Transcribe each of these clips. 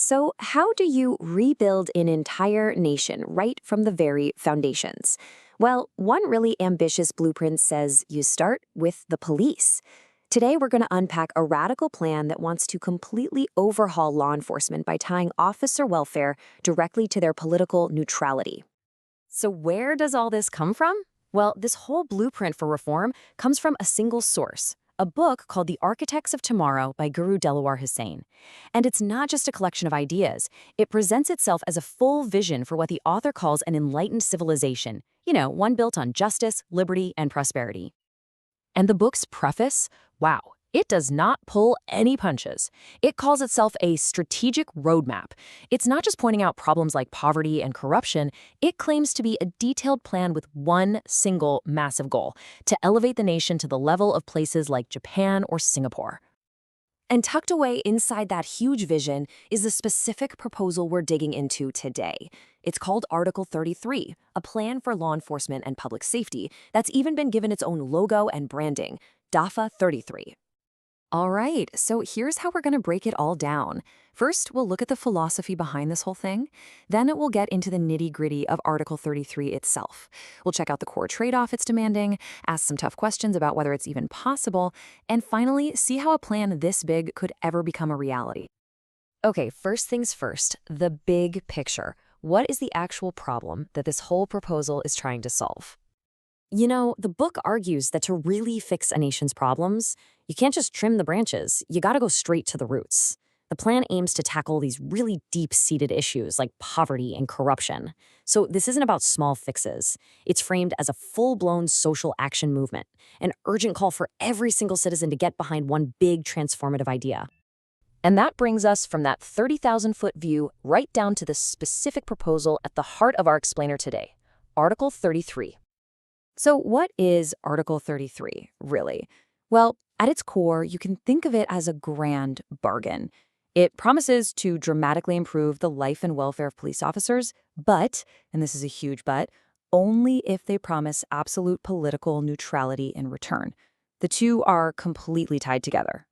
So, how do you rebuild an entire nation right from the very foundations? Well, one really ambitious blueprint says you start with the police. Today, we're going to unpack a radical plan that wants to completely overhaul law enforcement by tying officer welfare directly to their political neutrality. So, where does all this come from? Well, this whole blueprint for reform comes from a single source, a book called The Architects of Tomorrow by Guru Delawar Hussain. And it's not just a collection of ideas, it presents itself as a full vision for what the author calls an enlightened civilization, one built on justice, liberty, and prosperity. And the book's preface? Wow, it does not pull any punches. It calls itself a strategic roadmap. It's not just pointing out problems like poverty and corruption, it claims to be a detailed plan with one single massive goal: to elevate the nation to the level of places like Japan or Singapore. And tucked away inside that huge vision is the specific proposal we're digging into today. It's called Article 33, a plan for law enforcement and public safety that's even been given its own logo and branding, DAFA 33. All right, so here's how we're going to break it all down. First, we'll look at the philosophy behind this whole thing. Then we'll get into the nitty-gritty of Article 33 itself. We'll check out the core trade-off it's demanding, ask some tough questions about whether it's even possible, and finally, see how a plan this big could ever become a reality. Okay, first things first, the big picture. What is the actual problem that this whole proposal is trying to solve? The book argues that to really fix a nation's problems, you can't just trim the branches, you gotta go straight to the roots. The plan aims to tackle these really deep-seated issues like poverty and corruption. So this isn't about small fixes. It's framed as a full-blown social action movement, an urgent call for every single citizen to get behind one big transformative idea. And that brings us from that 30,000-foot view right down to the specific proposal at the heart of our explainer today, Article 33. So what is Article 33, really? Well, at its core, you can think of it as a grand bargain. It promises to dramatically improve the life and welfare of police officers, but, and this is a huge but, only if they promise absolute political neutrality in return. The two are completely tied together.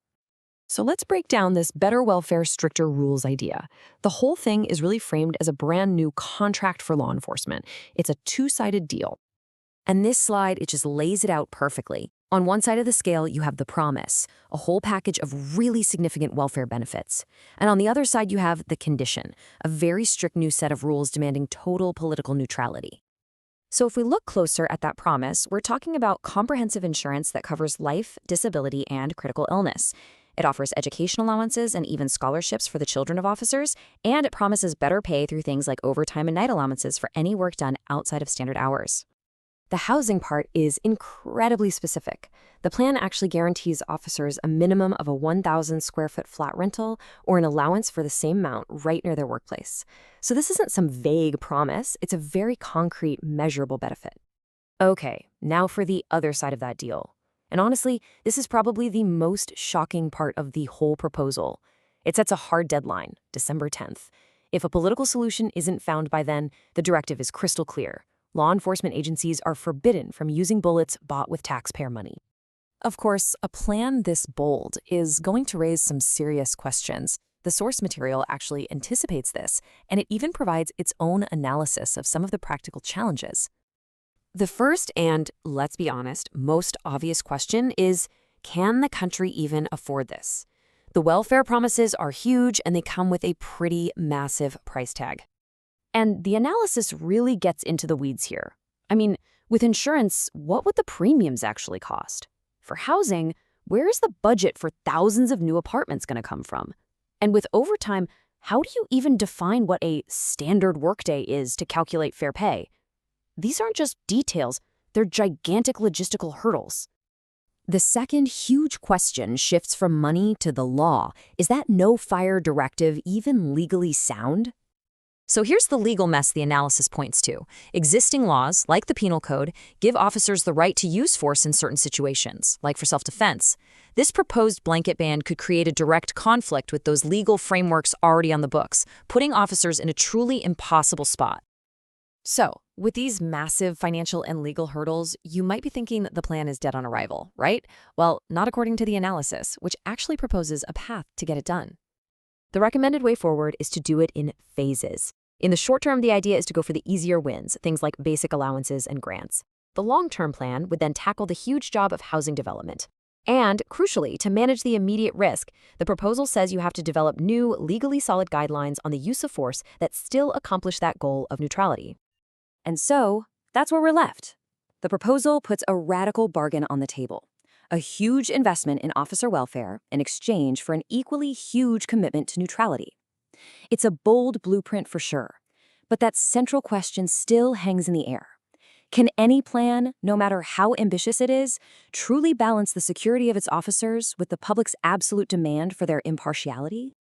So let's break down this better welfare, stricter rules idea. The whole thing is really framed as a brand new contract for law enforcement. It's a two-sided deal. And this slide, it just lays it out perfectly. On one side of the scale, you have the promise, a whole package of really significant welfare benefits. And on the other side, you have the condition, a very strict new set of rules demanding total political neutrality. So if we look closer at that promise, we're talking about comprehensive insurance that covers life, disability, and critical illness. It offers education allowances and even scholarships for the children of officers, and it promises better pay through things like overtime and night allowances for any work done outside of standard hours. The housing part is incredibly specific. The plan actually guarantees officers a minimum of a 1,000 square foot flat rental or an allowance for the same amount right near their workplace. So this isn't some vague promise, it's a very concrete, measurable benefit. Okay, now for the other side of that deal. And honestly, this is probably the most shocking part of the whole proposal. It sets a hard deadline, December 10th. If a political solution isn't found by then, the directive is crystal clear. Law enforcement agencies are forbidden from using bullets bought with taxpayer money. Of course, a plan this bold is going to raise some serious questions. The source material actually anticipates this, and it even provides its own analysis of some of the practical challenges. The first and, let's be honest, most obvious question is, can the country even afford this? The welfare promises are huge, and they come with a pretty massive price tag. And the analysis really gets into the weeds here. I mean, with insurance, what would the premiums actually cost? For housing, where is the budget for thousands of new apartments going to come from? And with overtime, how do you even define what a standard workday is to calculate fair pay? These aren't just details, they're gigantic logistical hurdles. The second huge question shifts from money to the law. Is that no-fire directive even legally sound? So here's the legal mess the analysis points to. Existing laws, like the Penal Code, give officers the right to use force in certain situations, like for self-defense. This proposed blanket ban could create a direct conflict with those legal frameworks already on the books, putting officers in a truly impossible spot. So, with these massive financial and legal hurdles, you might be thinking that the plan is dead on arrival, right? Well, not according to the analysis, which actually proposes a path to get it done. The recommended way forward is to do it in phases. In the short term, the idea is to go for the easier wins, things like basic allowances and grants. The long-term plan would then tackle the huge job of housing development. And, crucially, to manage the immediate risk, the proposal says you have to develop new, legally solid guidelines on the use of force that still accomplish that goal of neutrality. And so, that's where we're left. The proposal puts a radical bargain on the table. A huge investment in officer welfare in exchange for an equally huge commitment to neutrality. It's a bold blueprint for sure, but that central question still hangs in the air. Can any plan, no matter how ambitious it is, truly balance the security of its officers with the public's absolute demand for their impartiality?